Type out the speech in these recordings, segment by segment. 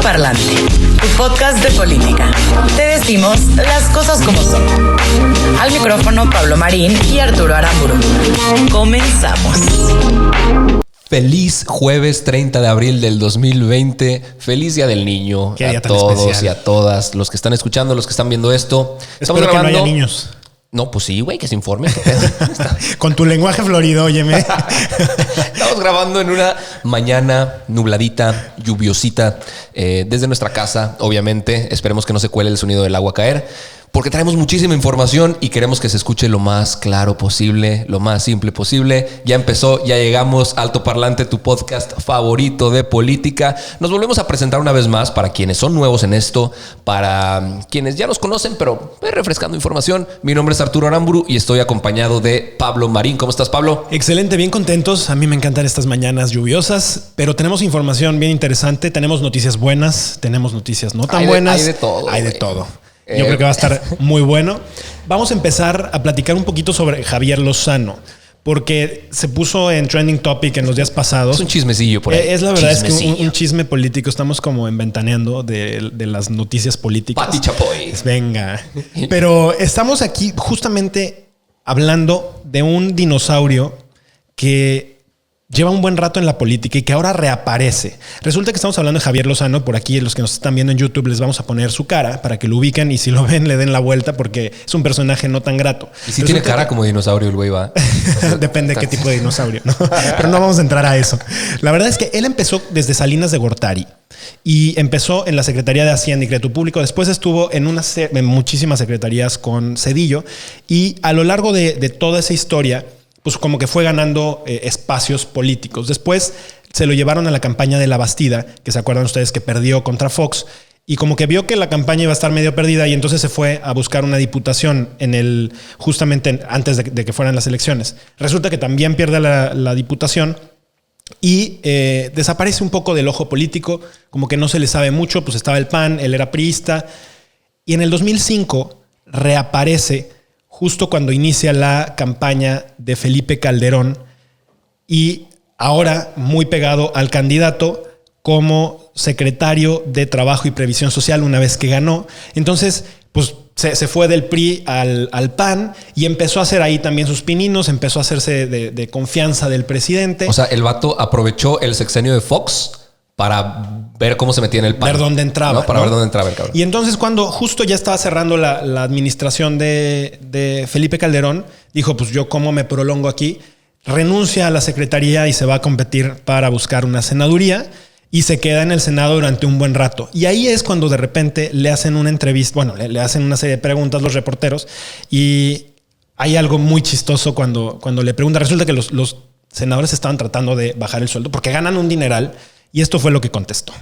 Parlante, tu podcast de política. Te decimos las cosas como son. Al micrófono Pablo Marín y Arturo Aramburu. Comenzamos. Feliz jueves 30 de abril del 2020. Feliz Día del Niño a todos especial. Y a todas los que están escuchando, los que están viendo esto. Estamos grabando. Que no haya niños. No, pues sí, güey, que se informe. Con tu lenguaje florido, óyeme. Estamos grabando en una mañana nubladita, lluviosita, desde nuestra casa, obviamente. Esperemos que no se cuele el sonido del agua caer, porque traemos muchísima información y queremos que se escuche lo más claro posible, lo más simple posible. Ya empezó, ya llegamos. Alto Parlante, tu podcast favorito de política. Nos volvemos a presentar una vez más para quienes son nuevos en esto, para quienes ya nos conocen, pero refrescando información. Mi nombre es Arturo Aramburu y estoy acompañado de Pablo Marín. ¿Cómo estás, Pablo? Excelente, bien contentos. A mí me encantan estas mañanas lluviosas, pero tenemos información bien interesante. Tenemos noticias buenas, tenemos noticias no tan buenas. Hay de todo. Hay de todo. Yo creo que va a estar muy bueno. Vamos a empezar a platicar un poquito sobre Javier Lozano, porque se puso en trending topic en los días pasados. Es un chismecillo por ahí. Es la verdad, es que un chisme político. Estamos como ventaneando de las noticias políticas. Pati Chapoy. Venga. Pero estamos aquí justamente hablando de un dinosaurio que lleva un buen rato en la política y que ahora reaparece. Resulta que estamos hablando de Javier Lozano. Por aquí, los que nos están viendo en YouTube, les vamos a poner su cara para que lo ubiquen y si lo ven, le den la vuelta porque es un personaje no tan grato. Y si tiene cara como dinosaurio el güey, va. Depende de qué tipo de dinosaurio, ¿no? Pero no vamos a entrar a eso. La verdad es que él empezó desde Salinas de Gortari y empezó en la Secretaría de Hacienda y Crédito Público. Después estuvo en muchísimas secretarías con Cedillo y a lo largo de toda esa historia, pues como que fue ganando espacios políticos. Después se lo llevaron a la campaña de La Bastida, que se acuerdan ustedes que perdió contra Fox, y como que vio que la campaña iba a estar medio perdida y entonces se fue a buscar una diputación justamente antes de que fueran las elecciones. Resulta que también pierde la diputación y desaparece un poco del ojo político, como que no se le sabe mucho, pues estaba el PAN, él era priista, y en el 2005 reaparece justo cuando inicia la campaña de Felipe Calderón y ahora muy pegado al candidato como secretario de Trabajo y Previsión Social una vez que ganó. Entonces, pues se fue del PRI al PAN y empezó a hacer ahí también sus pininos, empezó a hacerse de confianza del presidente. O sea, el vato aprovechó el sexenio de Fox para ver cómo se metía en el PAN. Ver dónde entraba. ¿No? Para ver dónde entraba el cabrón. Y entonces cuando justo ya estaba cerrando la administración de Felipe Calderón, dijo, pues yo cómo me prolongo aquí, renuncia a la secretaría y se va a competir para buscar una senaduría y se queda en el Senado durante un buen rato. Y ahí es cuando de repente le hacen una entrevista, bueno, le hacen una serie de preguntas los reporteros y hay algo muy chistoso cuando le preguntan. Resulta que los senadores estaban tratando de bajar el sueldo porque ganan un dineral. Y esto fue lo que contestó.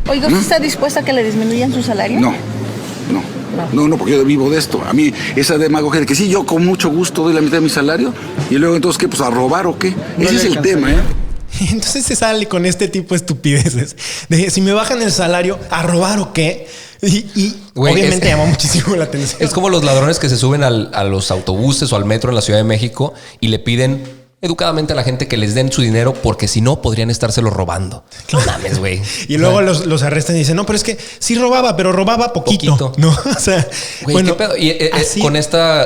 Oiga, ¿usted está dispuesta a que le disminuyan su salario? No, porque yo vivo de esto. A mí esa demagogia de que sí, yo con mucho gusto doy la mitad de mi salario y luego entonces, ¿qué? Pues a robar o qué. Ese es el tema, ¿eh? Entonces se sale con este tipo de estupideces. De si me bajan el salario, ¿a robar o qué? Y güey, obviamente llamó muchísimo la atención. Es como los ladrones que se suben a los autobuses o al metro en la Ciudad de México y le piden educadamente a la gente que les den su dinero porque si no podrían estárselo robando. No mames, güey. Y luego los arrestan y dicen, no, pero es que sí robaba, pero robaba poquito. No, o sea, güey, bueno, ¿qué pedo? Y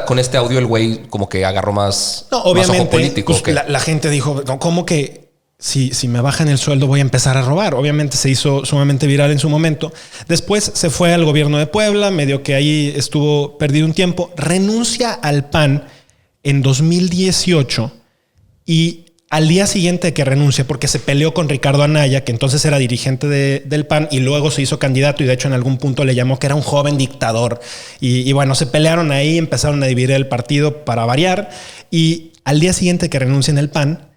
con este audio el güey como que agarró más, obviamente, más ojo político. Pues, la gente dijo, no, ¿cómo que si me bajan el sueldo voy a empezar a robar? Obviamente se hizo sumamente viral en su momento. Después se fue al gobierno de Puebla, medio que ahí estuvo perdido un tiempo. Renuncia al PAN en 2018 y al día siguiente de que renuncia, porque se peleó con Ricardo Anaya, que entonces era dirigente del PAN y luego se hizo candidato y de hecho en algún punto le llamó que era un joven dictador. Y bueno, se pelearon ahí, empezaron a dividir el partido para variar y al día siguiente que renuncia en el PAN,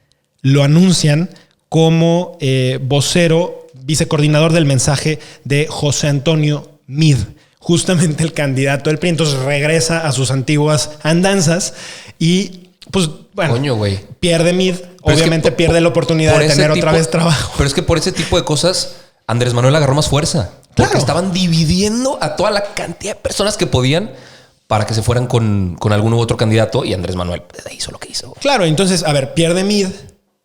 lo anuncian como vocero, vicecoordinador del mensaje de José Antonio Meade, justamente el candidato del PRI. Entonces regresa a sus antiguas andanzas y pues bueno, coño, pierde Meade. Obviamente pierde la oportunidad de tener otra vez trabajo. Pero es que por ese tipo de cosas Andrés Manuel agarró más fuerza. Porque estaban dividiendo a toda la cantidad de personas que podían para que se fueran con algún u otro candidato y Andrés Manuel hizo lo que hizo. Claro, entonces, a ver, pierde Meade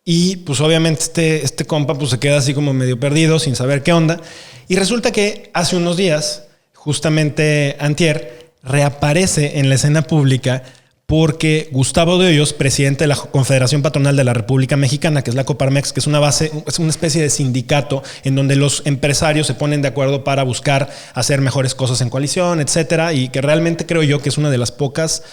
Y pues obviamente este compa pues se queda así como medio perdido sin saber qué onda. Y resulta que hace unos días, justamente antier, reaparece en la escena pública porque Gustavo de Hoyos, presidente de la Confederación Patronal de la República Mexicana, que es la Coparmex, que es una especie de sindicato en donde los empresarios se ponen de acuerdo para buscar hacer mejores cosas en coalición, etcétera, y que realmente creo yo que es una de las pocas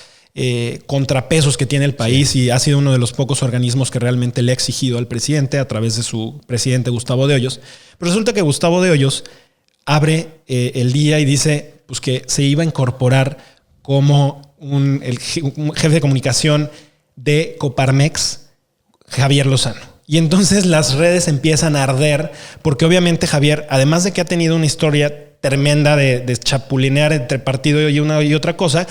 contrapesos que tiene el país y ha sido uno de los pocos organismos que realmente le ha exigido al presidente a través de su presidente Gustavo de Hoyos. Pero resulta que Gustavo de Hoyos abre el día y dice pues, que se iba a incorporar como el jefe de comunicación de Coparmex, Javier Lozano. Y entonces las redes empiezan a arder porque obviamente Javier, además de que ha tenido una historia tremenda de chapulinear entre partido y una y otra cosa,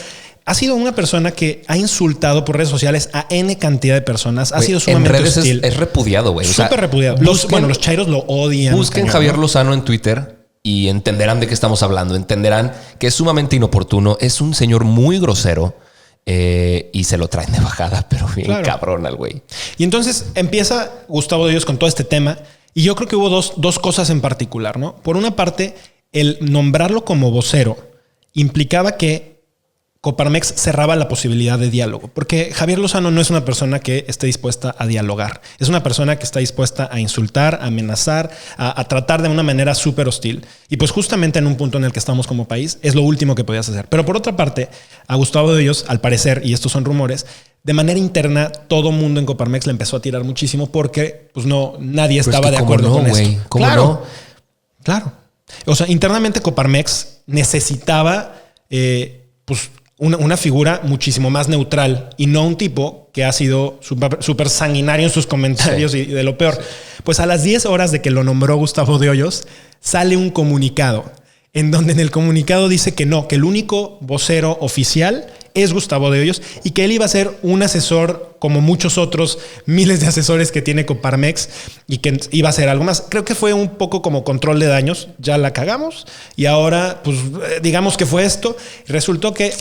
ha sido una persona que ha insultado por redes sociales a N cantidad de personas. Ha sido sumamente hostil. Es repudiado, güey. Súper repudiado. Los chairos lo odian. Busquen Javier Lozano en Twitter y entenderán de qué estamos hablando. Entenderán que es sumamente inoportuno. Es un señor muy grosero y se lo traen de bajada, pero bien cabrón al güey. Y entonces empieza Gustavo de Hoyos con todo este tema. Y yo creo que hubo dos cosas en particular, ¿no? Por una parte, el nombrarlo como vocero implicaba que Coparmex cerraba la posibilidad de diálogo, porque Javier Lozano no es una persona que esté dispuesta a dialogar. Es una persona que está dispuesta a insultar, a amenazar, a tratar de una manera súper hostil. Y pues justamente en un punto en el que estamos como país, es lo último que podías hacer. Pero por otra parte, a Gustavo de Hoyos, al parecer, y estos son rumores, de manera interna, todo mundo en Coparmex le empezó a tirar muchísimo porque pues nadie estaba de acuerdo con esto. ¿Cómo no? Claro. O sea, internamente Coparmex necesitaba pues una figura muchísimo más neutral y no un tipo que ha sido súper sanguinario en sus comentarios y de lo peor. Pues a las 10 horas de que lo nombró Gustavo de Hoyos, sale un comunicado en donde en el comunicado dice que no, que el único vocero oficial es Gustavo de Hoyos y que él iba a ser un asesor como muchos otros miles de asesores que tiene Coparmex y que iba a hacer algo más. Creo que fue un poco como control de daños. Ya la cagamos y ahora pues digamos que fue esto. Resultó que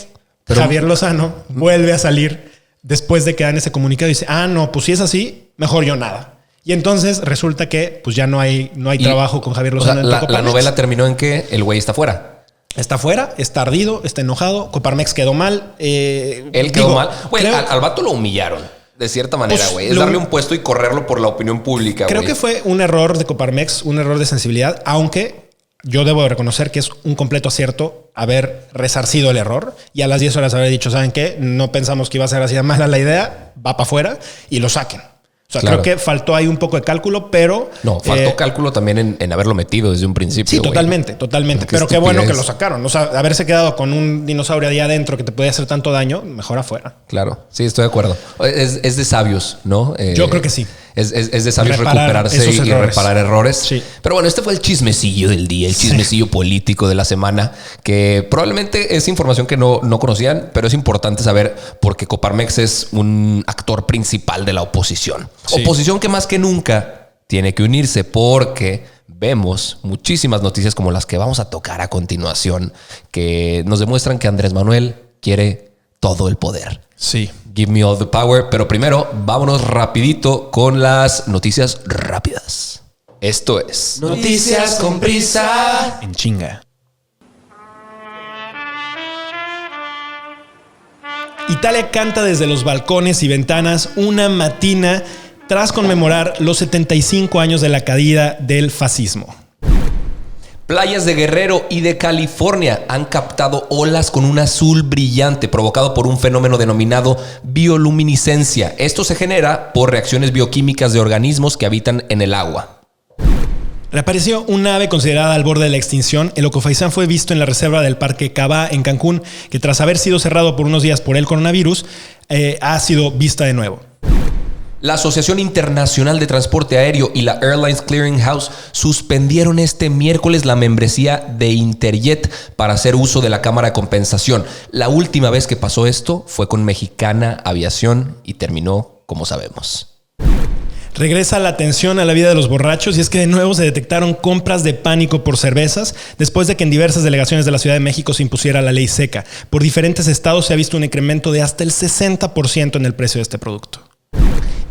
Javier Lozano vuelve a salir después de que dan ese comunicado y dice, no, pues si es así, mejor yo nada. Y entonces resulta que pues ya no hay trabajo con Javier Lozano. O sea, la novela terminó en que el güey está fuera. Está fuera, está ardido, está enojado. Coparmex quedó mal. Él quedó mal. Güey, al vato lo humillaron. De cierta manera, güey. Es darle un puesto y correrlo por la opinión pública. Creo que fue un error de Coparmex, un error de sensibilidad, aunque yo debo de reconocer que es un completo acierto haber resarcido el error y a las 10 horas haber dicho, ¿saben qué? No pensamos que iba a ser así de mala la idea, va para afuera y lo saquen. O sea, creo que faltó ahí un poco de cálculo, pero... No, faltó cálculo también en haberlo metido desde un principio. Sí, totalmente. Pero qué bueno que lo sacaron. O sea, haberse quedado con un dinosaurio ahí adentro que te podía hacer tanto daño, mejor afuera. Claro, sí, estoy de acuerdo. Es de sabios, ¿no? Yo creo que sí. Es de sabios recuperarse y reparar errores. Sí. Pero bueno, este fue el chismecillo del día, el chismecillo político de la semana, que probablemente es información que no conocían, pero es importante saber porque Coparmex es un actor principal de la oposición. Sí. Oposición que más que nunca tiene que unirse porque vemos muchísimas noticias como las que vamos a tocar a continuación que nos demuestran que Andrés Manuel quiere todo el poder. Sí. Give me all the power. Pero primero, vámonos rapidito con las noticias rápidas. Esto es Noticias con prisa. En chinga. Italia canta desde los balcones y ventanas una matina tras conmemorar los 75 años de la caída del fascismo. Playas de Guerrero y de California han captado olas con un azul brillante provocado por un fenómeno denominado bioluminiscencia. Esto se genera por reacciones bioquímicas de organismos que habitan en el agua. Reapareció un ave considerada al borde de la extinción. El ocofaisán fue visto en la reserva del Parque Cabá en Cancún, que tras haber sido cerrado por unos días por el coronavirus, ha sido vista de nuevo. La Asociación Internacional de Transporte Aéreo y la Airlines Clearing House suspendieron este miércoles la membresía de Interjet para hacer uso de la cámara de compensación. La última vez que pasó esto fue con Mexicana Aviación y terminó como sabemos. Regresa la atención a la vida de los borrachos y es que de nuevo se detectaron compras de pánico por cervezas después de que en diversas delegaciones de la Ciudad de México se impusiera la ley seca. Por diferentes estados se ha visto un incremento de hasta el 60% en el precio de este producto.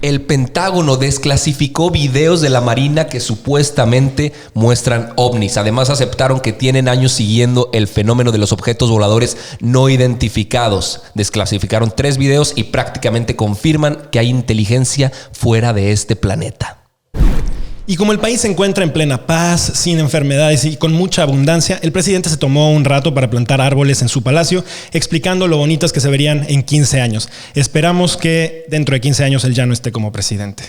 el Pentágono desclasificó videos de la Marina que supuestamente muestran ovnis. Además, aceptaron que tienen años siguiendo el fenómeno de los objetos voladores no identificados. Desclasificaron 3 videos y prácticamente confirman que hay inteligencia fuera de este planeta. Y como el país se encuentra en plena paz, sin enfermedades y con mucha abundancia, el presidente se tomó un rato para plantar árboles en su palacio, explicando lo bonitos que se verían en 15 años. Esperamos que dentro de 15 años él ya no esté como presidente.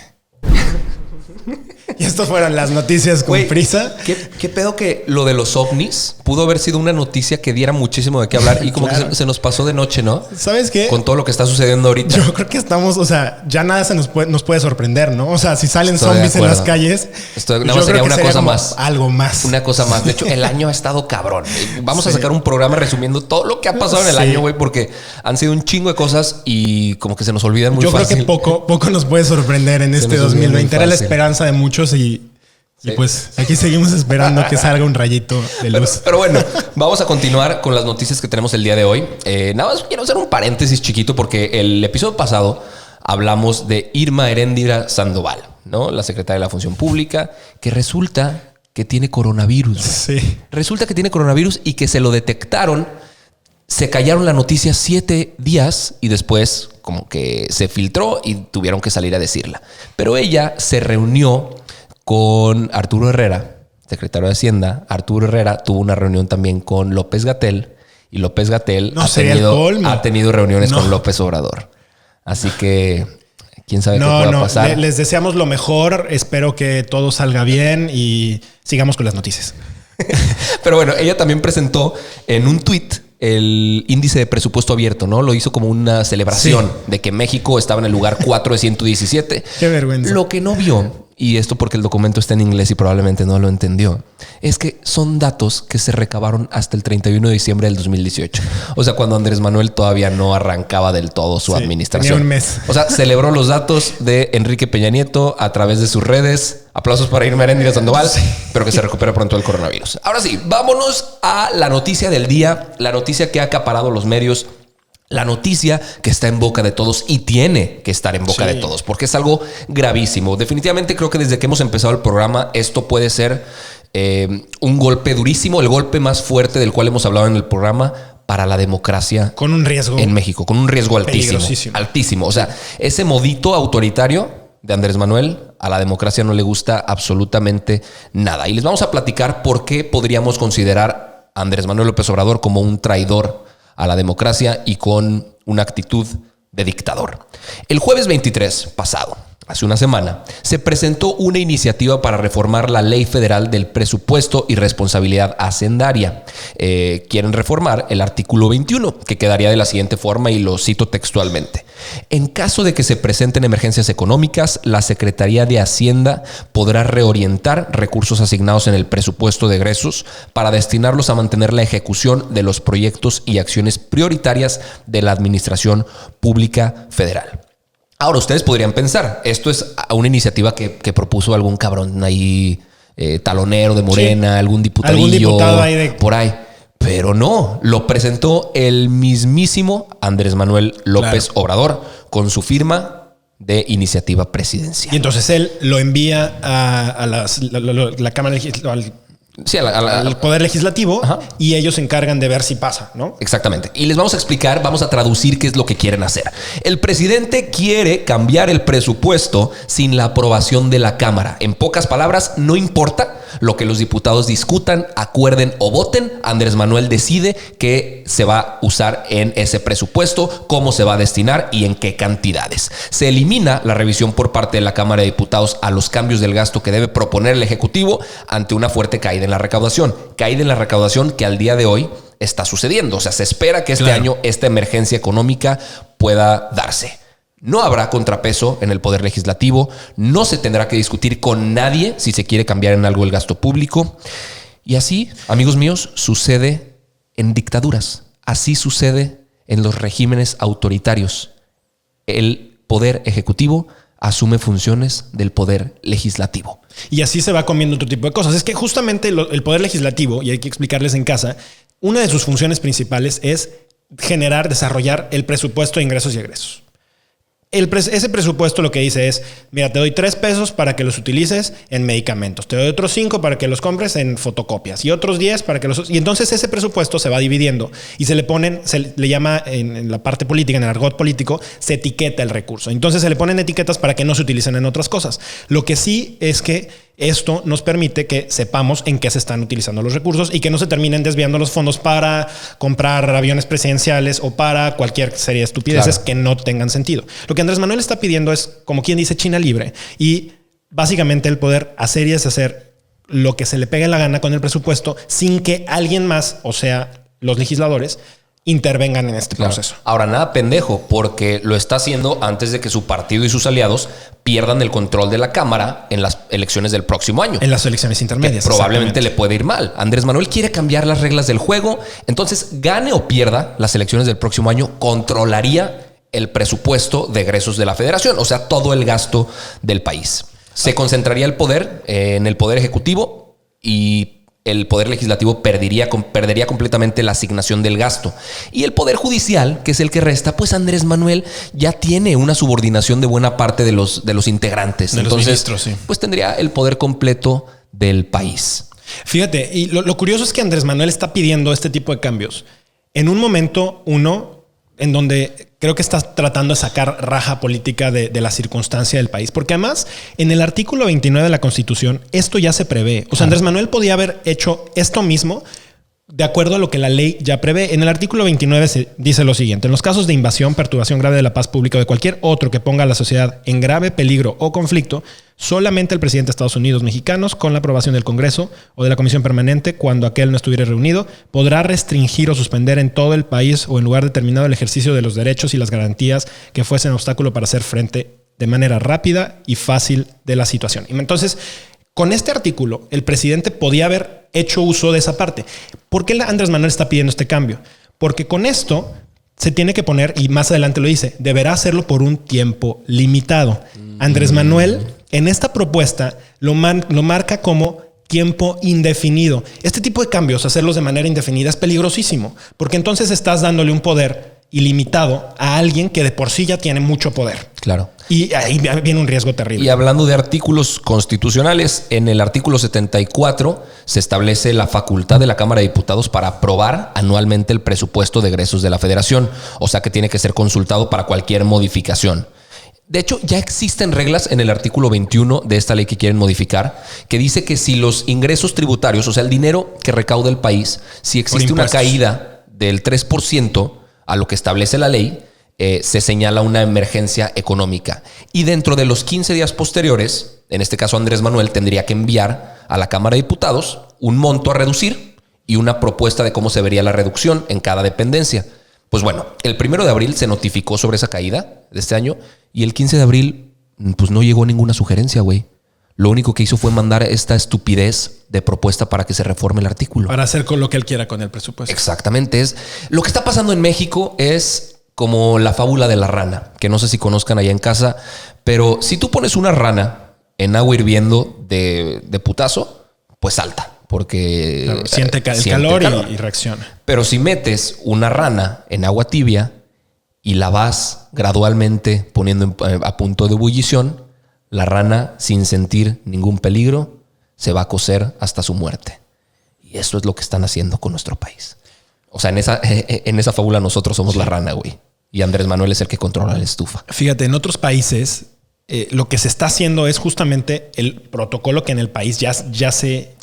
Y estas fueron las noticias con prisa. ¿Qué pedo que lo de los ovnis pudo haber sido una noticia que diera muchísimo de qué hablar y como que se nos pasó de noche, ¿no? ¿Sabes qué? Con todo lo que está sucediendo ahorita. Yo creo que estamos, o sea, ya nada nos puede sorprender, ¿no? O sea, si salen zombies en las calles, nada más sería una cosa más. Algo más. Una cosa más. De hecho, el año ha estado cabrón. Vamos a sacar un programa resumiendo todo lo que ha pasado en el año, güey, porque han sido un chingo de cosas y como que se nos olvidan muy fácil. Yo creo que poco nos puede sorprender en este 2020. Era la esperanza de muchos y pues aquí seguimos esperando que salga un rayito de luz. Pero bueno, vamos a continuar con las noticias que tenemos el día de hoy. Nada más quiero hacer un paréntesis chiquito porque el episodio pasado hablamos de Irma Heréndira Sandoval, ¿no? La secretaria de la Función Pública, que resulta que tiene coronavirus. Sí. Resulta que tiene coronavirus y que se lo detectaron. Se callaron la noticia 7 días y después como que se filtró y tuvieron que salir a decirla. Pero ella se reunió con Arturo Herrera, secretario de Hacienda. Arturo Herrera tuvo una reunión también con López-Gatell y López-Gatell ha tenido reuniones con López Obrador. Así que quién sabe qué pueda pasar. Les deseamos lo mejor. Espero que todo salga bien y sigamos con las noticias. Pero bueno, ella también presentó en un tuit el índice de presupuesto abierto, ¿no? Lo hizo como una celebración de que México estaba en el lugar 4 de 117. Qué vergüenza. Lo que no vio, y esto porque el documento está en inglés y probablemente no lo entendió, es que son datos que se recabaron hasta el 31 de diciembre del 2018. O sea, cuando Andrés Manuel todavía no arrancaba del todo su administración. Tenía un mes. O sea, celebró los datos de Enrique Peña Nieto a través de sus redes. Aplausos para Irma Heréndira Sandoval, pero que se recupere pronto del coronavirus. Ahora sí, vámonos a la noticia del día, la noticia que ha acaparado los medios, la noticia que está en boca de todos y tiene que estar en boca de todos, porque es algo gravísimo. Definitivamente creo que desde que hemos empezado el programa, esto puede ser un golpe durísimo, el golpe más fuerte del cual hemos hablado en el programa para la democracia. Con un riesgo. En México, con un riesgo altísimo. Altísimo. O sea, ese modito autoritario de Andrés Manuel a la democracia no le gusta absolutamente nada. Y les vamos a platicar por qué podríamos considerar a Andrés Manuel López Obrador como un traidor a la democracia y con una actitud de dictador. El jueves 23 pasado, hace una semana, se presentó una iniciativa para reformar la Ley Federal del Presupuesto y Responsabilidad Hacendaria. Quieren reformar el artículo 21, que quedaría de la siguiente forma y lo cito textualmente. En caso de que se presenten emergencias económicas, la Secretaría de Hacienda podrá reorientar recursos asignados en el presupuesto de egresos para destinarlos a mantener la ejecución de los proyectos y acciones prioritarias de la Administración Pública Federal. Ahora, ustedes podrían pensar, esto es una iniciativa que propuso algún cabrón ahí, talonero de Morena, algún diputadillo, algún diputado ahí por ahí. Pero no, lo presentó el mismísimo Andrés Manuel López Obrador con su firma de iniciativa presidencial. Y entonces él lo envía a la Cámara Legislativa, al Poder Legislativo. Ajá. Y ellos se encargan de ver si pasa, ¿no? Exactamente. Y les vamos a explicar, vamos a traducir qué es lo que quieren hacer. El presidente quiere cambiar el presupuesto sin la aprobación de la Cámara. En pocas palabras, no importa lo que los diputados discutan, acuerden o voten, Andrés Manuel decide qué se va a usar en ese presupuesto, cómo se va a destinar y en qué cantidades. Se elimina la revisión por parte de la Cámara de Diputados a los cambios del gasto que debe proponer el Ejecutivo ante una fuerte caída en la recaudación. Caída en la recaudación que al día de hoy está sucediendo. O sea, se espera que este año esta emergencia económica pueda darse. No habrá contrapeso en el Poder Legislativo, no se tendrá que discutir con nadie si se quiere cambiar en algo el gasto público. Y así, amigos míos, sucede en dictaduras. Así sucede en los regímenes autoritarios. El Poder Ejecutivo asume funciones del Poder Legislativo. Y así se va comiendo otro tipo de cosas. Es que justamente el Poder Legislativo, y hay que explicarles en casa, una de sus funciones principales es desarrollar el presupuesto de ingresos y egresos. ese presupuesto lo que dice es, mira, te doy 3 pesos para que los utilices en medicamentos, te doy otros 5 para que los compres en fotocopias y otros 10 para que los... Y entonces ese presupuesto se va dividiendo y se le llama en la parte política, en el argot político, se etiqueta el recurso. Entonces se le ponen etiquetas para que no se utilicen en otras cosas. Lo que sí es que esto nos permite que sepamos en qué se están utilizando los recursos y que no se terminen desviando los fondos para comprar aviones presidenciales o para cualquier serie de estupideces que no tengan sentido. Lo que Andrés Manuel está pidiendo es, como quien dice, China libre y básicamente el poder hacer y deshacer lo que se le pegue la gana con el presupuesto sin que alguien más, o sea, los legisladores, intervengan en este proceso. Ahora, nada pendejo, porque lo está haciendo antes de que su partido y sus aliados pierdan el control de la Cámara en las elecciones del próximo año. En las elecciones intermedias. Probablemente le puede ir mal. Andrés Manuel quiere cambiar las reglas del juego. Entonces, gane o pierda las elecciones del próximo año, controlaría el presupuesto de egresos de la Federación, o sea, todo el gasto del país. Se concentraría el poder en el Poder Ejecutivo y el Poder Legislativo perdería completamente la asignación del gasto. Y el Poder Judicial, que es el que resta, pues Andrés Manuel ya tiene una subordinación de buena parte de los integrantes. De Entonces, los ministros, sí. Pues tendría el poder completo del país. Fíjate, y lo curioso es que Andrés Manuel está pidiendo este tipo de cambios en un momento, en donde creo que está tratando de sacar raja política de la circunstancia del país. Porque además, en el artículo 29 de la Constitución, esto ya se prevé. O sea, Andrés Manuel podía haber hecho esto mismo de acuerdo a lo que la ley ya prevé. En el artículo 29 se dice lo siguiente: en los casos de invasión, perturbación grave de la paz pública o de cualquier otro que ponga a la sociedad en grave peligro o conflicto, solamente el presidente de Estados Unidos mexicanos, con la aprobación del Congreso o de la Comisión Permanente, cuando aquel no estuviera reunido, podrá restringir o suspender en todo el país o en lugar determinado el ejercicio de los derechos y las garantías que fuesen obstáculo para hacer frente de manera rápida y fácil de la situación. Y entonces, con este artículo, el presidente podía haber hecho uso de esa parte. ¿Por qué Andrés Manuel está pidiendo este cambio? Porque con esto se tiene que poner, y más adelante lo dice, deberá hacerlo por un tiempo limitado. Andrés Manuel, en esta propuesta, lo marca como tiempo indefinido. Este tipo de cambios, hacerlos de manera indefinida, es peligrosísimo, porque entonces estás dándole un poder ilimitado a alguien que de por sí ya tiene mucho poder. Claro. Y ahí viene un riesgo terrible. Y hablando de artículos constitucionales, en el artículo 74 se establece la facultad de la Cámara de Diputados para aprobar anualmente el presupuesto de egresos de la Federación. O sea que tiene que ser consultado para cualquier modificación. De hecho, ya existen reglas en el artículo 21 de esta ley que quieren modificar, que dice que si los ingresos tributarios, o sea, el dinero que recauda el país, si existe una caída del 3% a lo que establece la ley, se señala una emergencia económica. Y dentro de los 15 días posteriores, en este caso Andrés Manuel tendría que enviar a la Cámara de Diputados un monto a reducir y una propuesta de cómo se vería la reducción en cada dependencia. Pues bueno, el 1 de abril se notificó sobre esa caída de este año y el 15 de abril pues no llegó ninguna sugerencia, güey. Lo único que hizo fue mandar esta estupidez de propuesta para que se reforme el artículo. Para hacer con lo que él quiera con el presupuesto. Exactamente. Lo que está pasando en México es como la fábula de la rana, que no sé si conozcan allá en casa, pero si tú pones una rana en agua hirviendo de putazo, pues salta, porque claro, siente el calor y reacciona. Pero si metes una rana en agua tibia y la vas gradualmente poniendo a punto de ebullición, la rana, sin sentir ningún peligro, se va a cocer hasta su muerte. Y eso es lo que están haciendo con nuestro país. O sea, en esa fábula nosotros somos la rana, güey. Y Andrés Manuel es el que controla la estufa. Fíjate, en otros países lo que se está haciendo es justamente el protocolo que en el país ya se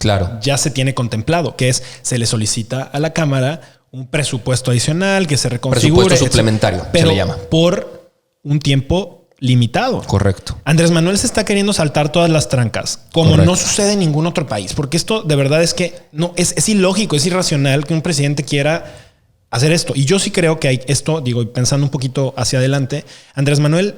tiene contemplado, que es se le solicita a la Cámara un presupuesto adicional que se reconfigure. Presupuesto suplementario, pero se le llama. Por un tiempo limitado. Correcto. Andrés Manuel se está queriendo saltar todas las trancas, como no sucede en ningún otro país, porque esto de verdad es que no es ilógico, es irracional que un presidente quiera hacer esto. Y yo sí creo que hay esto, digo, pensando un poquito hacia adelante, Andrés Manuel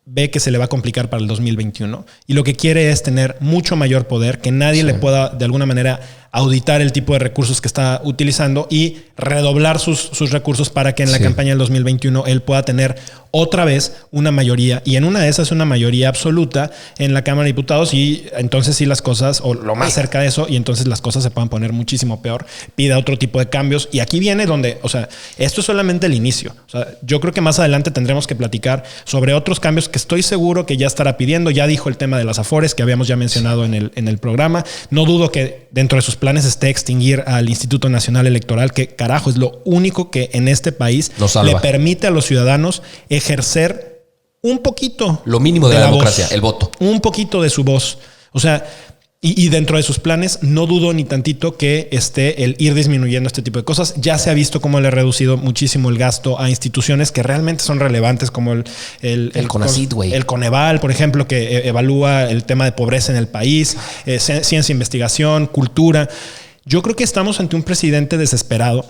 ve que se le va a complicar para el 2021 y lo que quiere es tener mucho mayor poder, que nadie le pueda de alguna manera auditar el tipo de recursos que está utilizando y redoblar sus recursos para que en la campaña del 2021 él pueda tener otra vez una mayoría, y en una de esas una mayoría absoluta en la Cámara de Diputados, y entonces sí las cosas, o lo más cerca de eso, y entonces las cosas se puedan poner muchísimo peor, pida otro tipo de cambios. Y aquí viene donde, o sea, esto es solamente el inicio. O sea, yo creo que más adelante tendremos que platicar sobre otros cambios que estoy seguro que ya estará pidiendo. Ya dijo el tema de las afores que habíamos ya mencionado en el programa. No dudo que dentro de sus planes esté extinguir al Instituto Nacional Electoral, que carajo es lo único que en este país le permite a los ciudadanos ejercer un poquito, lo mínimo de la democracia, el voto, un poquito de su voz. O sea, y dentro de sus planes no dudo ni tantito que esté el ir disminuyendo este tipo de cosas. Ya se ha visto cómo le ha reducido muchísimo el gasto a instituciones que realmente son relevantes, como el CONACYT, güey. El Coneval, por ejemplo, que evalúa el tema de pobreza en el país, ciencia, investigación, cultura. Yo creo que estamos ante un presidente desesperado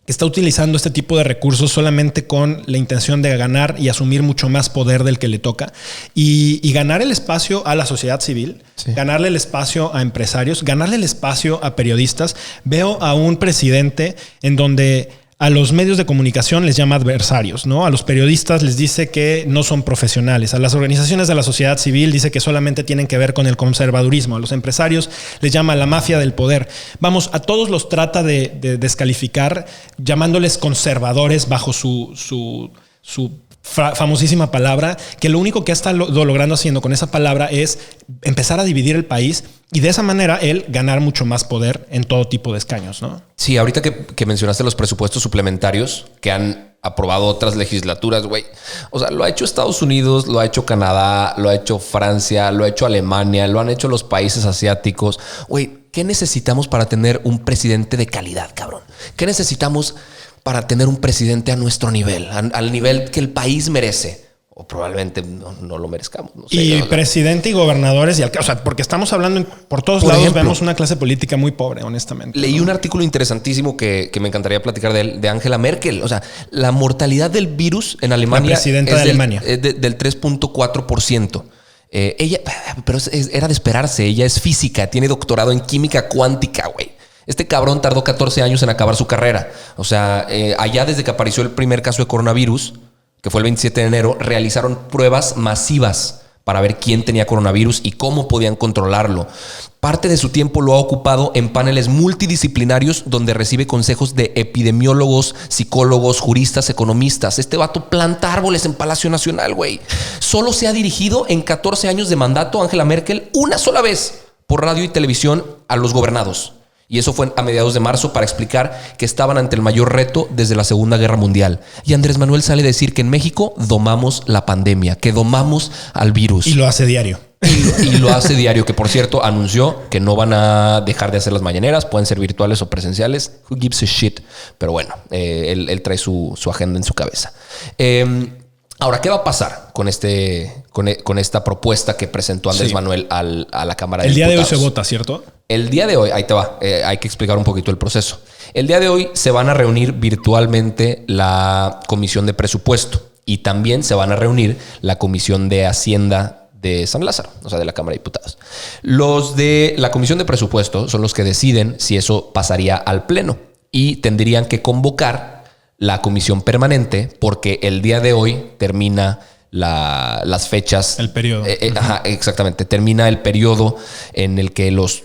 que está utilizando este tipo de recursos solamente con la intención de ganar y asumir mucho más poder del que le toca, y ganar el espacio a la sociedad civil, ganarle el espacio a empresarios, ganarle el espacio a periodistas. Veo a un presidente en donde a los medios de comunicación les llama adversarios, ¿no? A los periodistas les dice que no son profesionales. A las organizaciones de la sociedad civil dice que solamente tienen que ver con el conservadurismo. A los empresarios les llama la mafia del poder. Vamos, a todos los trata de descalificar, llamándoles conservadores bajo su famosísima palabra, que lo único que está logrando haciendo con esa palabra es empezar a dividir el país y de esa manera él ganar mucho más poder en todo tipo de escaños, ¿no? Sí, ahorita que mencionaste los presupuestos suplementarios que han aprobado otras legislaturas, güey. O sea, lo ha hecho Estados Unidos, lo ha hecho Canadá, lo ha hecho Francia, lo ha hecho Alemania, lo han hecho los países asiáticos. Güey, ¿qué necesitamos para tener un presidente de calidad, cabrón? ¿Qué necesitamos para tener un presidente a nuestro nivel, al nivel que el país merece? O probablemente no lo merezcamos. No sé, y presidente y gobernadores, o sea, porque estamos hablando por todos lados, ejemplo, vemos una clase política muy pobre, honestamente. Leí un artículo interesantísimo que me encantaría platicar de Angela Merkel. O sea, la mortalidad del virus en Alemania, la presidenta de Alemania, es del 3.4%. Ella, pero era de esperarse. Ella es física, tiene doctorado en química cuántica, güey. Este cabrón tardó 14 años en acabar su carrera. O sea, allá desde que apareció el primer caso de coronavirus, que fue el 27 de enero, realizaron pruebas masivas para ver quién tenía coronavirus y cómo podían controlarlo. Parte de su tiempo lo ha ocupado en paneles multidisciplinarios donde recibe consejos de epidemiólogos, psicólogos, juristas, economistas. Este vato planta árboles en Palacio Nacional, güey. Solo se ha dirigido en 14 años de mandato Angela Merkel una sola vez por radio y televisión a los gobernados. Y eso fue a mediados de marzo para explicar que estaban ante el mayor reto desde la Segunda Guerra Mundial. Y Andrés Manuel sale a decir que en México domamos la pandemia, que domamos al virus. Y lo hace diario. Y lo hace diario, que por cierto anunció que no van a dejar de hacer las mañaneras, pueden ser virtuales o presenciales. Who gives a shit? Pero bueno, él trae su agenda en su cabeza. Ahora, ¿qué va a pasar con esta propuesta que presentó Andrés Manuel a la Cámara de Diputados? El día de hoy se vota, ¿cierto? El día de hoy, ahí te va, hay que explicar un poquito el proceso. El día de hoy se van a reunir virtualmente la Comisión de Presupuesto y también se van a reunir la Comisión de Hacienda de San Lázaro, o sea, de la Cámara de Diputados. Los de la Comisión de Presupuesto son los que deciden si eso pasaría al Pleno y tendrían que convocar la comisión permanente porque el día de hoy termina las fechas. El periodo. Ajá, exactamente. Termina el periodo en el que los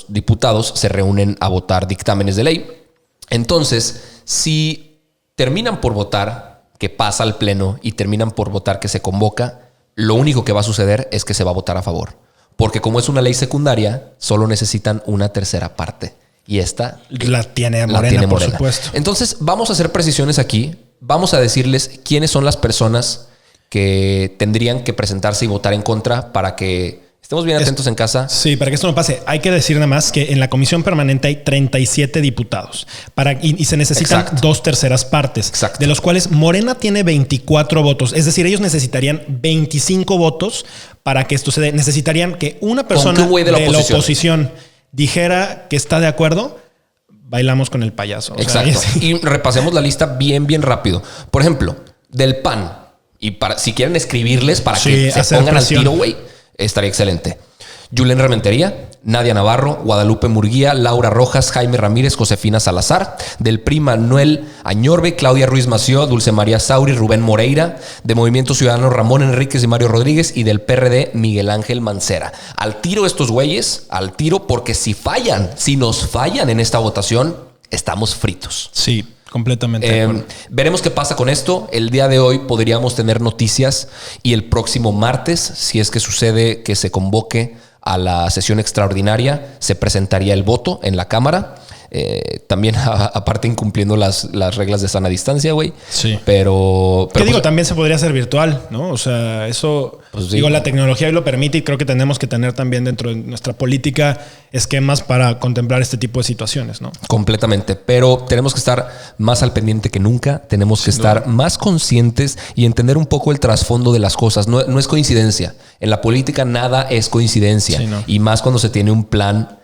diputados se reúnen a votar dictámenes de ley. Entonces, si terminan por votar que pasa al Pleno y terminan por votar que se convoca, lo único que va a suceder es que se va a votar a favor. Porque como es una ley secundaria, solo necesitan una tercera parte. Y esta la tiene Morena, por supuesto. Entonces, vamos a hacer precisiones aquí. Vamos a decirles quiénes son las personas que tendrían que presentarse y votar en contra para que estemos bien atentos en casa. Sí, para que esto no pase. Hay que decir nada más que en la comisión permanente hay 37 diputados y se necesitan 2/3 partes. Exacto. De los cuales Morena tiene 24 votos. Es decir, ellos necesitarían 25 votos para que esto se dé. Necesitarían que una persona de la oposición dijera que está de acuerdo. Bailamos con el payaso. Exacto. Y repasemos la lista bien rápido. Por ejemplo, del PAN, Y si quieren escribirles para Sí, que se hacer pongan presión. al tiro, güey, estaría excelente. Julen Rementería, Nadia Navarro, Guadalupe Murguía, Laura Rojas, Jaime Ramírez, Josefina Salazar, del PRI Manuel Añorbe, Claudia Ruiz Mació, Dulce María Sauri, Rubén Moreira, de Movimiento Ciudadano Ramón Enríquez y Mario Rodríguez, y del PRD Miguel Ángel Mancera. Al tiro estos güeyes, al tiro, porque si nos fallan en esta votación, estamos fritos. Sí, completamente. Veremos qué pasa con esto. El día de hoy podríamos tener noticias y el próximo martes, si es que sucede que se convoque a la sesión extraordinaria, se presentaría el voto en la Cámara. También aparte incumpliendo las reglas de sana distancia, güey. Sí. Que pues, digo, también se podría hacer virtual, ¿no? O sea, eso, pues sí. digo, la tecnología hoy lo permite y creo que tenemos que tener también dentro de nuestra política esquemas para contemplar este tipo de situaciones, ¿no? completamente, pero tenemos que estar más al pendiente que nunca, tenemos que estar más conscientes y entender un poco el trasfondo de las cosas. No es coincidencia. En la política nada es coincidencia. Sí, no. Y más cuando se tiene un plan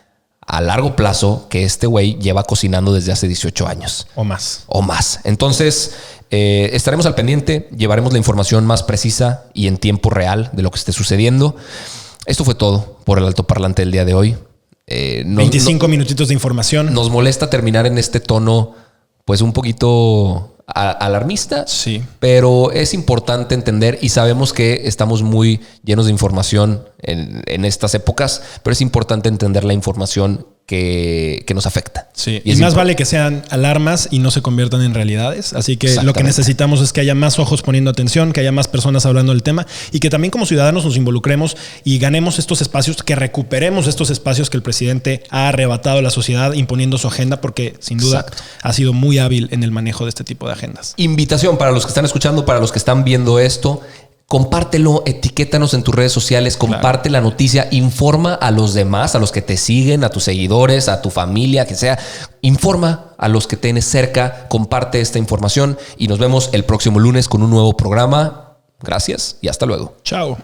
a largo plazo que este güey lleva cocinando desde hace 18 años. O más. O más. Entonces, estaremos al pendiente, llevaremos la información más precisa y en tiempo real de lo que esté sucediendo. Esto fue todo por el altoparlante del día de hoy. 25 minutitos de información. Nos molesta terminar en este tono, pues un poquito alarmista. Sí. Pero es importante entender y sabemos que estamos muy llenos de información en estas épocas, pero es importante entender la información que nos afecta. Sí. Y Y es más vale que sean alarmas y no se conviertan en realidades. Así que lo que Exactamente. necesitamos es que haya más ojos poniendo atención, que haya más personas hablando del tema y que también como ciudadanos nos involucremos y ganemos estos espacios, que recuperemos estos espacios que el presidente ha arrebatado a la sociedad imponiendo su agenda, porque sin duda Exacto. ha sido muy hábil en el manejo de este tipo de agendas. Invitación para los que están escuchando, para los que están viendo esto. Compártelo, etiquétanos en tus redes sociales, comparte la noticia, informa a los demás, a los que te siguen, a tus seguidores, a tu familia, que sea. Informa a los que tienes cerca, comparte esta información y nos vemos el próximo lunes con un nuevo programa. Gracias y hasta luego. Chao.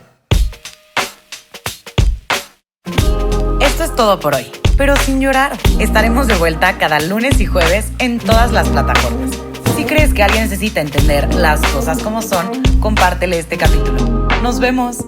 Esto es todo por hoy, pero sin llorar. Estaremos de vuelta cada lunes y jueves en todas las plataformas. Si crees que alguien necesita entender las cosas como son, compártele este capítulo. Nos vemos.